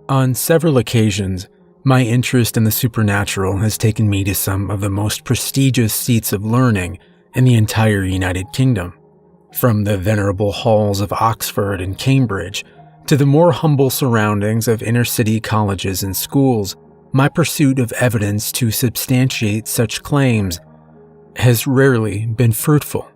On several occasions, my interest in the supernatural has taken me to some of the most prestigious seats of learning in the entire United Kingdom, from the venerable halls of Oxford and Cambridge to the more humble surroundings of inner-city colleges and schools. My pursuit of evidence to substantiate such claims has rarely been fruitful.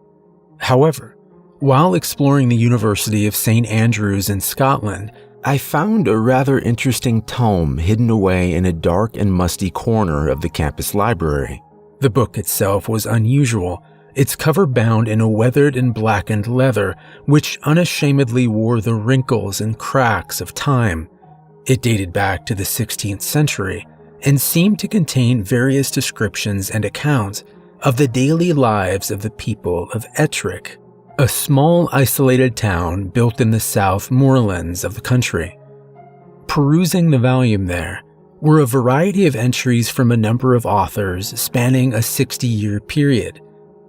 However, while exploring the University of St. Andrews in Scotland, I found a rather interesting tome hidden away in a dark and musty corner of the campus library. The book itself was unusual, its cover bound in a weathered and blackened leather which unashamedly wore the wrinkles and cracks of time. It dated back to the 16th century and seemed to contain various descriptions and accounts of the daily lives of the people of Ettrick, a small isolated town built in the South Moorlands of the country. Perusing the volume there were a variety of entries from a number of authors spanning a 60-year period.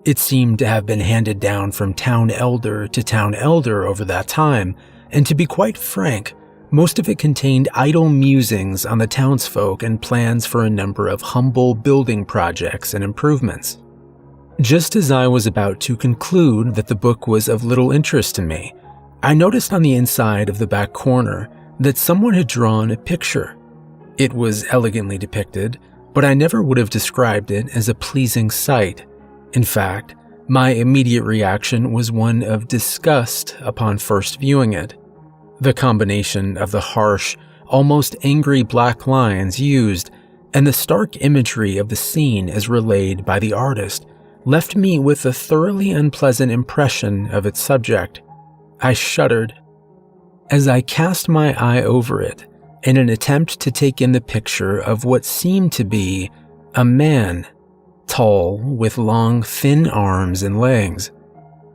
It seemed to have been handed down from town elder to town elder over that time, and to be quite frank, most of it contained idle musings on the townsfolk and plans for a number of humble building projects and improvements. Just as I was about to conclude that the book was of little interest to me, I noticed on the inside of the back corner that someone had drawn a picture. It was elegantly depicted, but I never would have described it as a pleasing sight. In fact, my immediate reaction was one of disgust upon first viewing it. The combination of the harsh, almost angry black lines used and the stark imagery of the scene as relayed by the artist left me with a thoroughly unpleasant impression of its subject. I shuddered. As I cast my eye over it in an attempt to take in the picture of what seemed to be a man, tall, with long, thin arms and legs.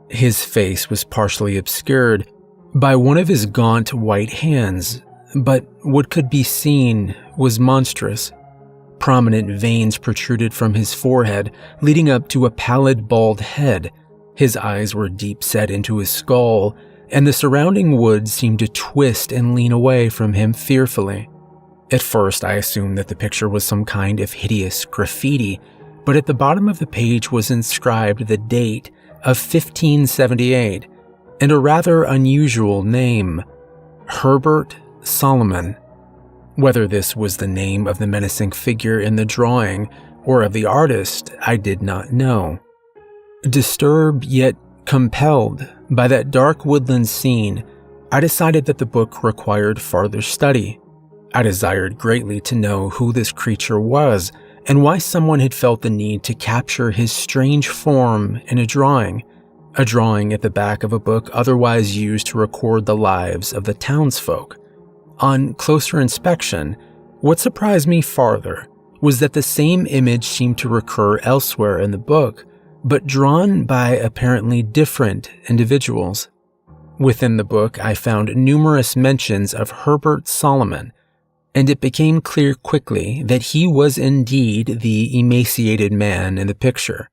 His face was partially obscured by one of his gaunt white hands, but what could be seen was monstrous. Prominent veins protruded from his forehead, leading up to a pallid, bald head. His eyes were deep set into his skull, and the surrounding wood seemed to twist and lean away from him fearfully. At first, I assumed that the picture was some kind of hideous graffiti, but at the bottom of the page was inscribed the date of 1578 and a rather unusual name, Herbert Solomon. Whether this was the name of the menacing figure in the drawing or of the artist, I did not know. Disturbed yet compelled by that dark woodland scene, I decided that the book required farther study. I desired greatly to know who this creature was and why someone had felt the need to capture his strange form in a drawing at the back of a book otherwise used to record the lives of the townsfolk. On closer inspection, what surprised me farther was that the same image seemed to recur elsewhere in the book, but drawn by apparently different individuals. Within the book, I found numerous mentions of Herbert Solomon, and it became clear quickly that he was indeed the emaciated man in the picture.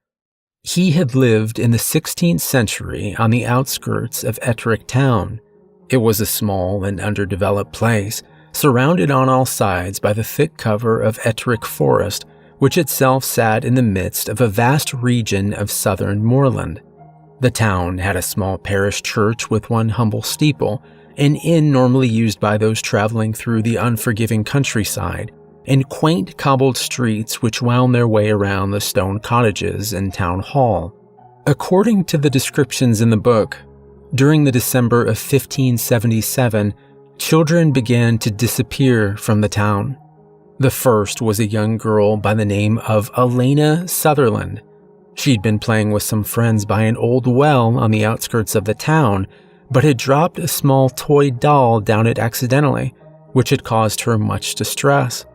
He had lived in the 16th century on the outskirts of Ettrick town. It was a small and underdeveloped place, surrounded on all sides by the thick cover of Ettrick Forest, which itself sat in the midst of a vast region of southern moorland. The town had a small parish church with one humble steeple, an inn normally used by those traveling through the unforgiving countryside, and quaint cobbled streets which wound their way around the stone cottages and town hall. According to the descriptions in the book, during the December of 1577, children began to disappear from the town. The first was a young girl by the name of Elena Sutherland. She'd been playing with some friends by an old well on the outskirts of the town, but had dropped a small toy doll down it accidentally, which had caused her much distress.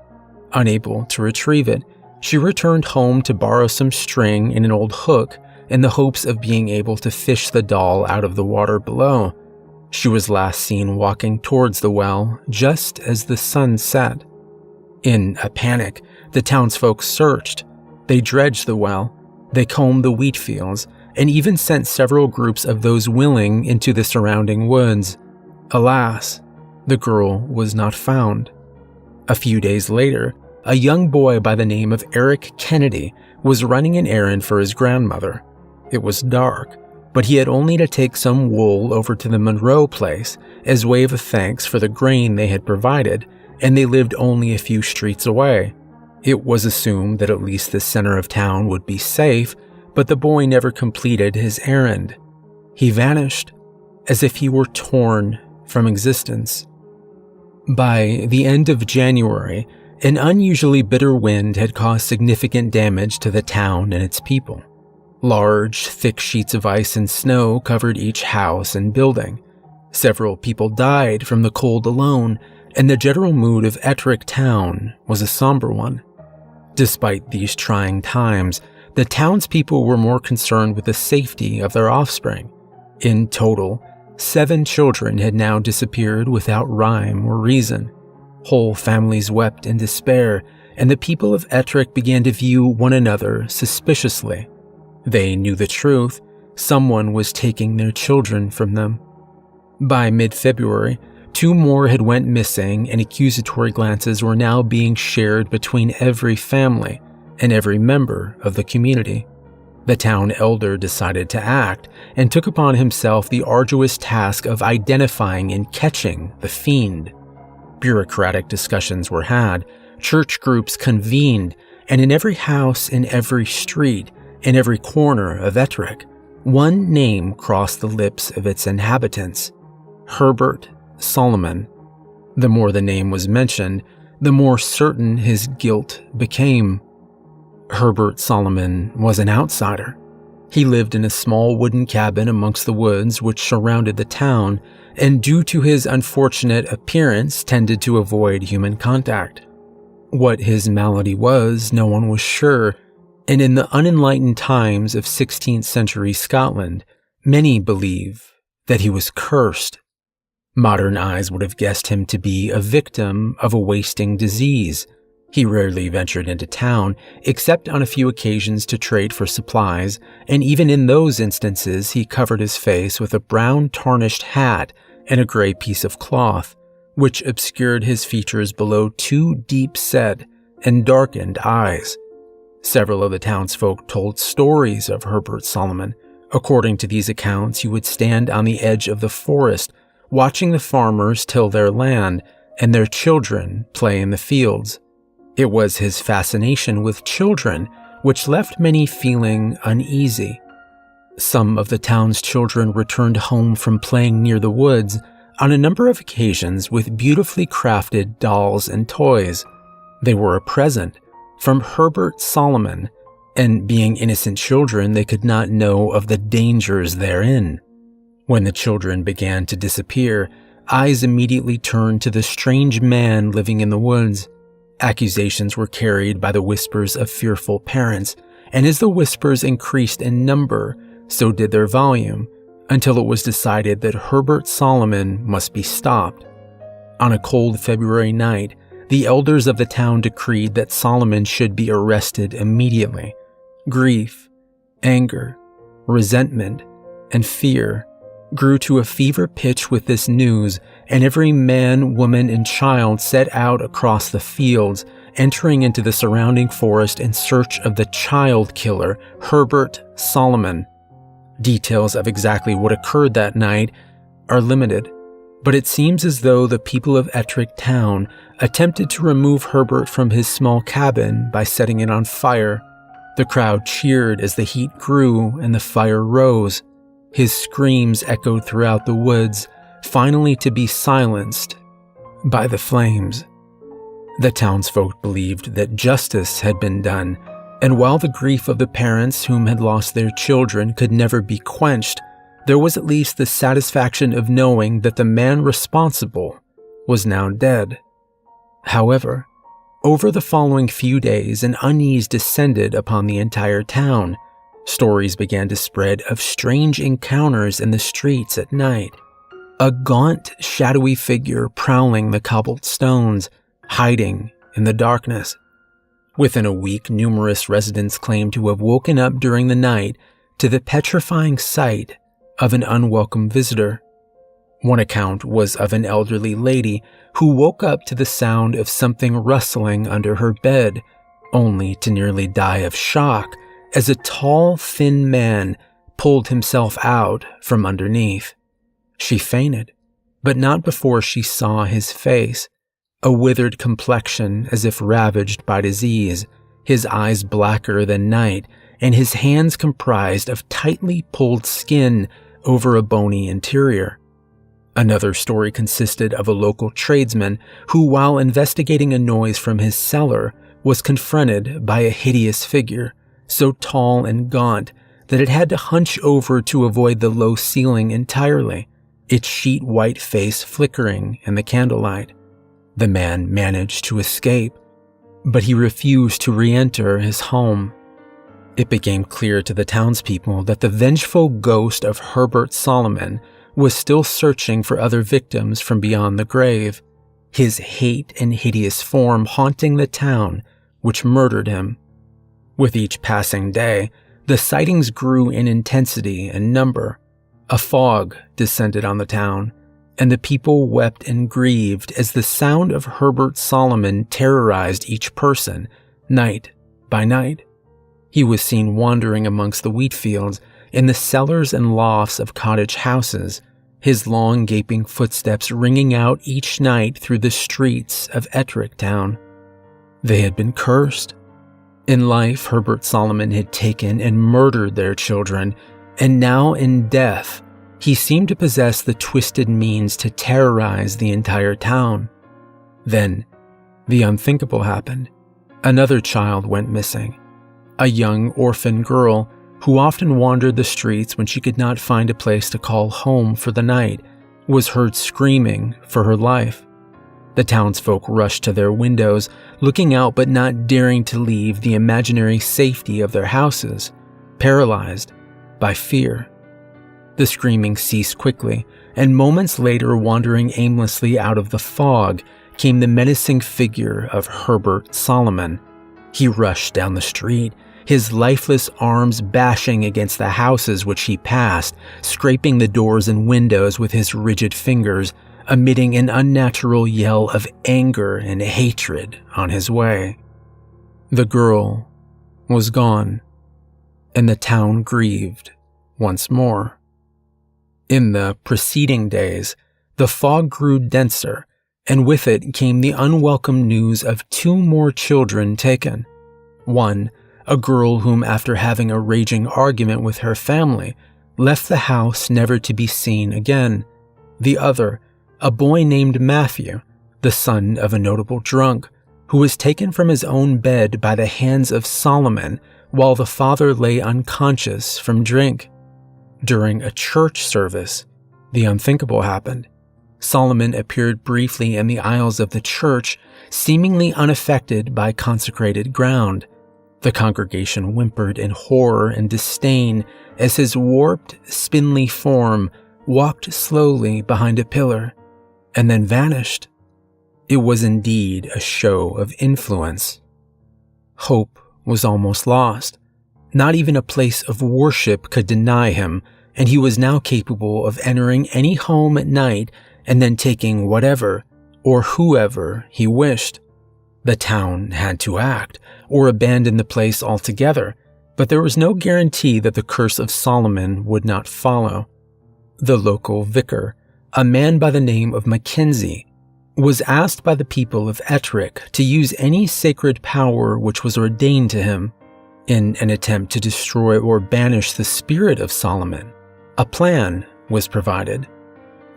Unable to retrieve it, she returned home to borrow some string and an old hook in the hopes of being able to fish the doll out of the water below. She was last seen walking towards the well just as the sun set. In a panic, the townsfolk searched. They dredged the well, they combed the wheat fields, and even sent several groups of those willing into the surrounding woods. Alas, the girl was not found. A few days later, a young boy by the name of Eric Kennedy was running an errand for his grandmother. It was dark, but he had only to take some wool over to the Monroe place as way of thanks for the grain they had provided, and they lived only a few streets away. It was assumed that at least the center of town would be safe, but the boy never completed his errand. He vanished, as if he were torn from existence. By the end of January, an unusually bitter wind had caused significant damage to the town and its people. Large, thick sheets of ice and snow covered each house and building. Several people died from the cold alone, and the general mood of Ettrick Town was a somber one. Despite these trying times, the townspeople were more concerned with the safety of their offspring. In total, 7 children had now disappeared without rhyme or reason. Whole families wept in despair, and the people of Ettrick began to view one another suspiciously. They knew the truth. Someone was taking their children from them. By mid-February, 2 more had went missing, and accusatory glances were now being shared between every family and every member of the community. The town elder decided to act and took upon himself the arduous task of identifying and catching the fiend. Bureaucratic discussions were had, church groups convened, and in every house, in every street, in every corner of Ettrick, one name crossed the lips of its inhabitants: Herbert Solomon. The more the name was mentioned, the more certain his guilt became. Herbert Solomon was an outsider. He lived in a small wooden cabin amongst the woods which surrounded the town, and due to his unfortunate appearance tended to avoid human contact. What his malady was, no one was sure, and in the unenlightened times of 16th century Scotland, many believe that he was cursed. Modern eyes would have guessed him to be a victim of a wasting disease. He rarely ventured into town, except on a few occasions to trade for supplies, and even in those instances he covered his face with a brown tarnished hat and a gray piece of cloth, which obscured his features below 2 deep-set and darkened eyes. Several of the townsfolk told stories of Herbert Solomon. According to these accounts, he would stand on the edge of the forest, watching the farmers till their land and their children play in the fields. It was his fascination with children which left many feeling uneasy. Some of the town's children returned home from playing near the woods on a number of occasions with beautifully crafted dolls and toys. They were a present from Herbert Solomon, and being innocent children, they could not know of the dangers therein. When the children began to disappear, eyes immediately turned to the strange man living in the woods. Accusations were carried by the whispers of fearful parents, and as the whispers increased in number, so did their volume, until it was decided that Herbert Solomon must be stopped. On a cold February night, the elders of the town decreed that Solomon should be arrested immediately. Grief, anger, resentment, and fear grew to a fever pitch with this news, and every man, woman, and child set out across the fields, entering into the surrounding forest in search of the child killer, Herbert Solomon. Details of exactly what occurred that night are limited, but it seems as though the people of Ettrick Town attempted to remove Herbert from his small cabin by setting it on fire. The crowd cheered as the heat grew and the fire rose. His screams echoed throughout the woods, finally to be silenced by the flames. The townsfolk believed that justice had been done, and while the grief of the parents whom had lost their children could never be quenched, there was at least the satisfaction of knowing that the man responsible was now dead. However, over the following few days, an unease descended upon the entire town. Stories began to spread of strange encounters in the streets at night. A gaunt, shadowy figure prowling the cobbled stones, hiding in the darkness. Within a week, numerous residents claimed to have woken up during the night to the petrifying sight of an unwelcome visitor. One account was of an elderly lady who woke up to the sound of something rustling under her bed, only to nearly die of shock as a tall, thin man pulled himself out from underneath. She fainted, but not before she saw his face, a withered complexion as if ravaged by disease, his eyes blacker than night, and his hands comprised of tightly pulled skin over a bony interior. Another story consisted of a local tradesman who, while investigating a noise from his cellar, was confronted by a hideous figure, so tall and gaunt that it had to hunch over to avoid the low ceiling entirely, its sheet white face flickering in the candlelight. The man managed to escape, but he refused to re-enter his home. It became clear to the townspeople that the vengeful ghost of Herbert Solomon was still searching for other victims from beyond the grave, his hate and hideous form haunting the town which murdered him. With each passing day, the sightings grew in intensity and number. A fog descended on the town, and the people wept and grieved as the sound of Herbert Solomon terrorized each person, night by night. He was seen wandering amongst the wheat fields, in the cellars and lofts of cottage houses, his long gaping footsteps ringing out each night through the streets of Ettrick Town. They had been cursed. In life, Herbert Solomon had taken and murdered their children, and now in death, he seemed to possess the twisted means to terrorize the entire town. Then, the unthinkable happened. Another child went missing. A young orphan girl who often wandered the streets when she could not find a place to call home for the night, was heard screaming for her life. The townsfolk rushed to their windows, looking out but not daring to leave the imaginary safety of their houses, paralyzed by fear. The screaming ceased quickly, and moments later, wandering aimlessly out of the fog, came the menacing figure of Herbert Solomon. He rushed down the street, his lifeless arms bashing against the houses which he passed, scraping the doors and windows with his rigid fingers, emitting an unnatural yell of anger and hatred on his way. The girl was gone, and the town grieved once more. In the preceding days, the fog grew denser, and with it came the unwelcome news of 2 more children taken. One, a girl whom, after having a raging argument with her family, left the house never to be seen again. The other, a boy named Matthew, the son of a notable drunk, who was taken from his own bed by the hands of Solomon while the father lay unconscious from drink. During a church service, the unthinkable happened. Solomon appeared briefly in the aisles of the church, seemingly unaffected by consecrated ground. The congregation whimpered in horror and disdain as his warped, spindly form walked slowly behind a pillar and then vanished. It was indeed a show of influence. Hope was almost lost. Not even a place of worship could deny him, and he was now capable of entering any home at night and then taking whatever or whoever he wished. The town had to act, or abandon the place altogether, but there was no guarantee that the curse of Solomon would not follow. The local vicar, a man by the name of Mackenzie, was asked by the people of Ettrick to use any sacred power which was ordained to him, in an attempt to destroy or banish the spirit of Solomon. A plan was provided.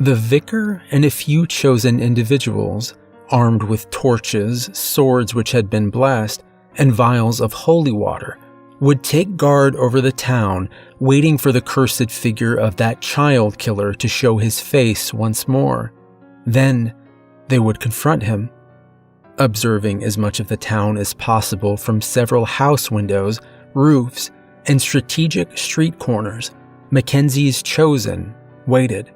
The vicar and a few chosen individuals, armed with torches, swords which had been blessed, and vials of holy water, would take guard over the town, waiting for the cursed figure of that child killer to show his face once more. Then they would confront him. Observing as much of the town as possible from several house windows, roofs, and strategic street corners, Mackenzie's chosen waited.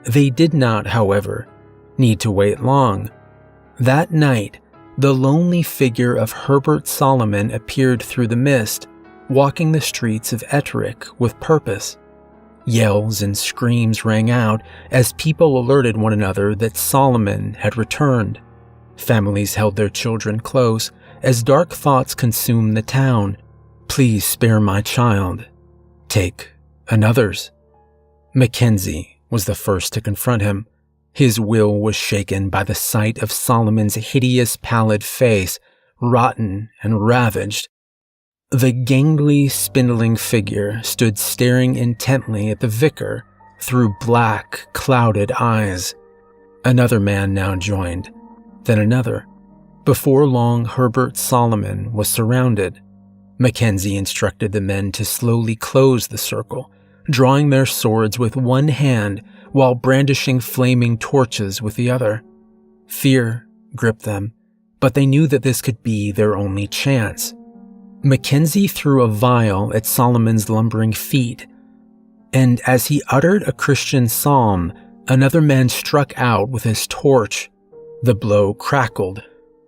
They did not, however, need to wait long. That night, the lonely figure of Herbert Solomon appeared through the mist, walking the streets of Ettrick with purpose. Yells and screams rang out as people alerted one another that Solomon had returned. Families held their children close as dark thoughts consumed the town. Please spare my child. Take another's. Mackenzie was the first to confront him. His will was shaken by the sight of Solomon's hideous pallid face, rotten and ravaged. The gangly, spindling figure stood staring intently at the vicar through black, clouded eyes. Another man now joined, then another. Before long, Herbert Solomon was surrounded. Mackenzie instructed the men to slowly close the circle, drawing their swords with one hand while brandishing flaming torches with the other. Fear gripped them, but they knew that this could be their only chance. Mackenzie threw a vial at Solomon's lumbering feet, and as he uttered a Christian psalm, another man struck out with his torch. The blow crackled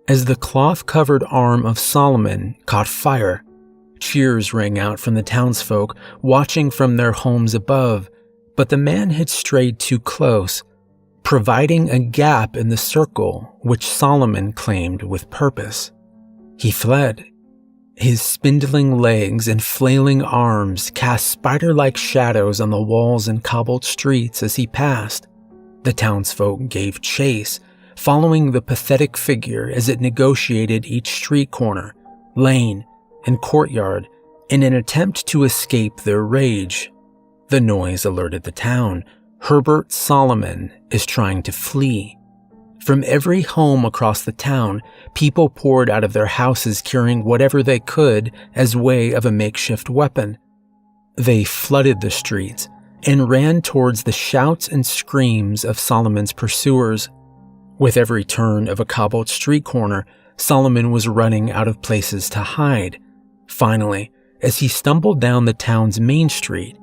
as the cloth-covered arm of Solomon caught fire. Cheers rang out from the townsfolk, watching from their homes above, but the man had strayed too close, providing a gap in the circle which Solomon claimed with purpose. He fled. His spindling legs and flailing arms cast spider-like shadows on the walls and cobbled streets as he passed. The townsfolk gave chase, following the pathetic figure as it negotiated each street corner, lane, and courtyard in an attempt to escape their rage. The noise alerted the town. Herbert Solomon is trying to flee. From every home across the town, people poured out of their houses carrying whatever they could as way of a makeshift weapon. They flooded the streets and ran towards the shouts and screams of Solomon's pursuers. With every turn of a cobbled street corner, Solomon was running out of places to hide. Finally, as he stumbled down the town's main street,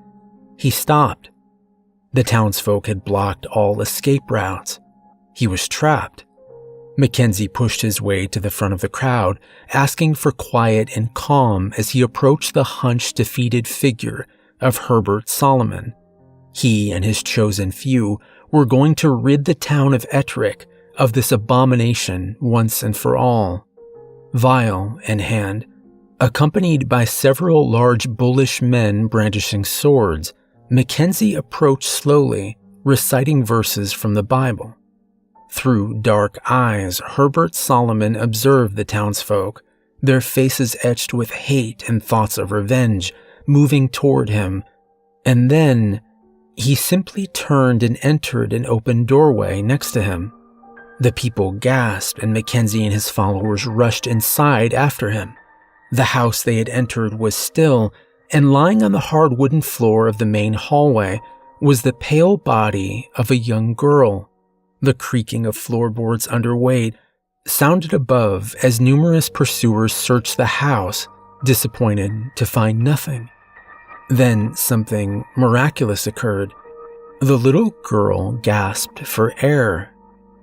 he stopped. The townsfolk had blocked all escape routes. He was trapped. Mackenzie pushed his way to the front of the crowd, asking for quiet and calm as he approached the hunched, defeated figure of Herbert Solomon. He and his chosen few were going to rid the town of Ettrick of this abomination once and for all. Vial in hand, accompanied by several large bullish men brandishing swords, Mackenzie approached slowly, reciting verses from the Bible. Through dark eyes, Herbert Solomon observed the townsfolk, their faces etched with hate and thoughts of revenge, moving toward him. And then, he simply turned and entered an open doorway next to him. The people gasped, and Mackenzie and his followers rushed inside after him. The house they had entered was still, and lying on the hard wooden floor of the main hallway was the pale body of a young girl. The creaking of floorboards under weight sounded above as numerous pursuers searched the house, disappointed to find nothing. Then something miraculous occurred. The little girl gasped for air.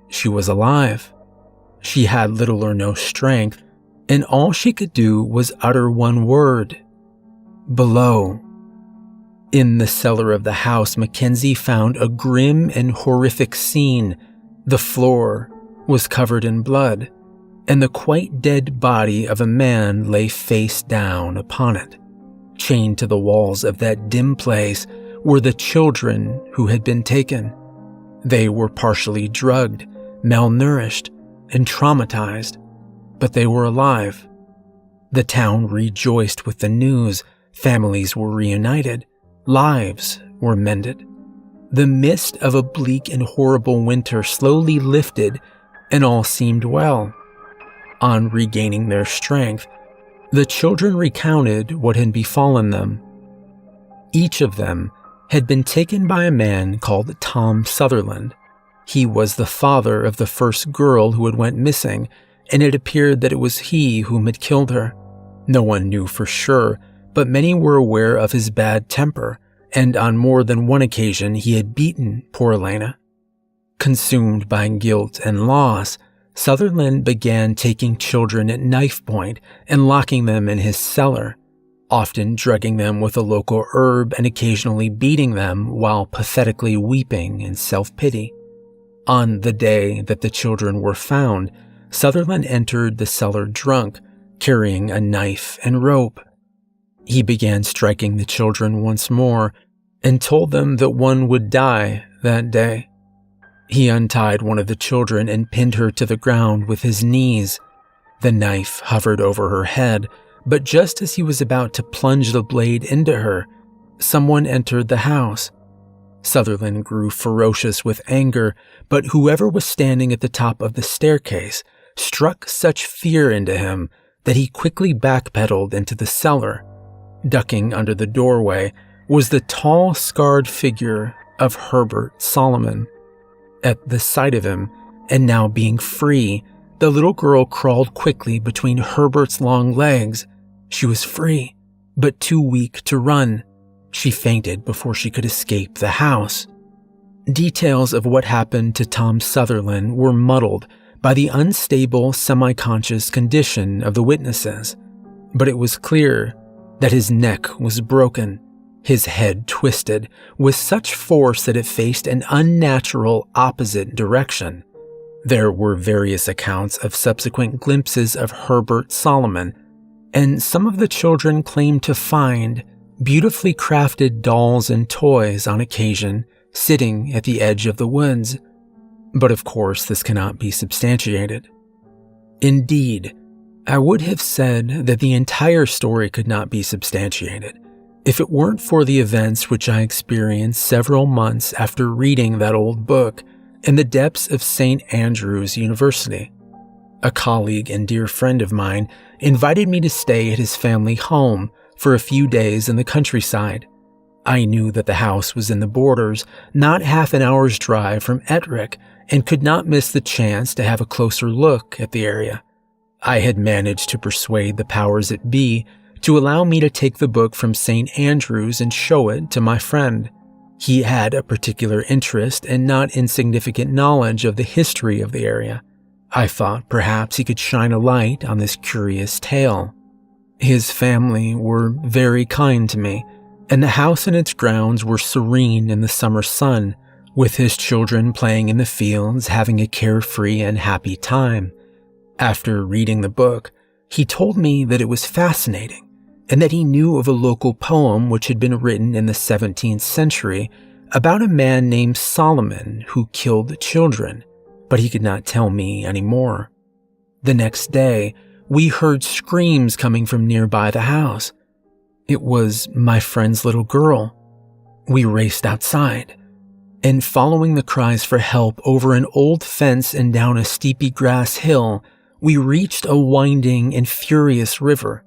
She was alive. She had little or no strength, and all she could do was utter one word: below. In the cellar of the house, Mackenzie found a grim and horrific scene. The floor was covered in blood, and the quite dead body of a man lay face down upon it. Chained to the walls of that dim place were the children who had been taken. They were partially drugged, malnourished, and traumatized, but they were alive. The town rejoiced with the news. Families were reunited. Lives were mended. The mist of a bleak and horrible winter slowly lifted, and all seemed well. On regaining their strength, the children recounted what had befallen them. Each of them had been taken by a man called Tom Sutherland. He was the father of the first girl who had went missing, and it appeared that it was he whom had killed her. No one knew for sure, but many were aware of his bad temper, and on more than one occasion he had beaten poor Elena. Consumed by guilt and loss, Sutherland began taking children at knife point and locking them in his cellar. often drugging them with a local herb and occasionally beating them while pathetically weeping in self-pity. On the day that the children were found, Sutherland entered the cellar drunk, carrying a knife and rope. He began striking the children once more and told them that one would die that day. He untied one of the children and pinned her to the ground with his knees. The knife hovered over her head, but just as he was about to plunge the blade into her, someone entered the house. Sutherland grew ferocious with anger, but whoever was standing at the top of the staircase struck such fear into him that he quickly backpedaled into the cellar. Ducking under the doorway was the tall, scarred figure of Herbert Solomon. At the sight of him, and now being free, the little girl crawled quickly between Herbert's long legs. She was free, but too weak to run. She fainted before she could escape the house. Details of what happened to Tom Sutherland were muddled by the unstable, semi-conscious condition of the witnesses, but it was clear that his neck was broken, his head twisted with such force that it faced an unnatural opposite direction. There were various accounts of subsequent glimpses of Herbert Solomon, and some of the children claimed to find beautifully crafted dolls and toys on occasion sitting at the edge of the woods. But of course, this cannot be substantiated. Indeed, I would have said that the entire story could not be substantiated if it weren't for the events which I experienced several months after reading that old book in the depths of St. Andrew's University. A colleague and dear friend of mine invited me to stay at his family home for a few days in the countryside. I knew that the house was in the borders, not half an hour's drive from Ettrick, and could not miss the chance to have a closer look at the area. I had managed to persuade the powers that be to allow me to take the book from St. Andrew's and show it to my friend. He had a particular interest and not insignificant knowledge of the history of the area. I thought perhaps he could shine a light on this curious tale. His family were very kind to me, and the house and its grounds were serene in the summer sun, with his children playing in the fields, having a carefree and happy time. After reading the book, he told me that it was fascinating, and that he knew of a local poem which had been written in the 17th century about a man named Solomon who killed children, but he could not tell me any more. The next day, we heard screams coming from nearby the house. It was my friend's little girl. We raced outside, and following the cries for help over an old fence and down a steepy grass hill, we reached a winding and furious river.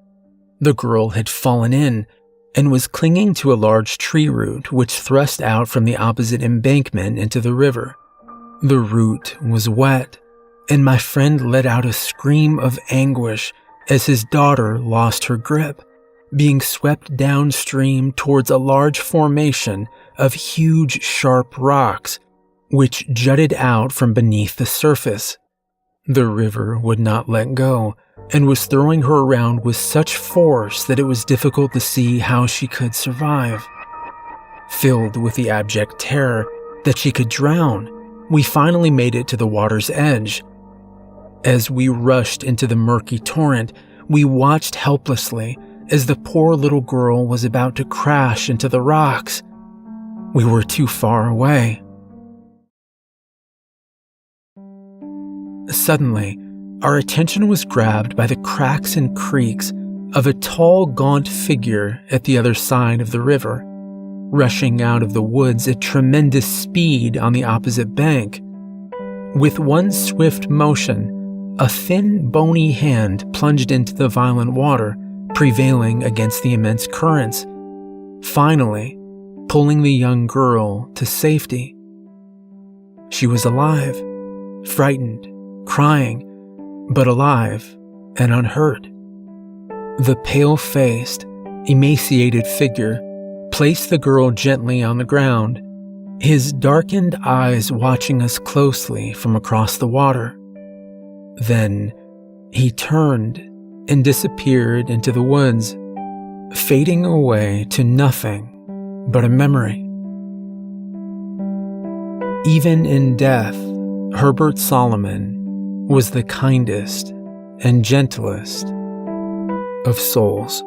The girl had fallen in and was clinging to a large tree root which thrust out from the opposite embankment into the river. The root was wet, and my friend let out a scream of anguish as his daughter lost her grip, being swept downstream towards a large formation of huge, sharp rocks, which jutted out from beneath the surface. The river would not let go, and was throwing her around with such force that it was difficult to see how she could survive. Filled with the abject terror that she could drown, we finally made it to the water's edge. As we rushed into the murky torrent, we watched helplessly as the poor little girl was about to crash into the rocks. We were too far away. Suddenly, our attention was grabbed by the cracks and creaks of a tall, gaunt figure at the other side of the river, rushing out of the woods at tremendous speed on the opposite bank. With one swift motion, a thin, bony hand plunged into the violent water, prevailing against the immense currents, finally pulling the young girl to safety. She was alive, frightened, crying, but alive and unhurt. The pale-faced, emaciated figure placed the girl gently on the ground, his darkened eyes watching us closely from across the water. Then he turned and disappeared into the woods. fading away to nothing but a memory. Even in death, Herbert Solomon was the kindest and gentlest of souls.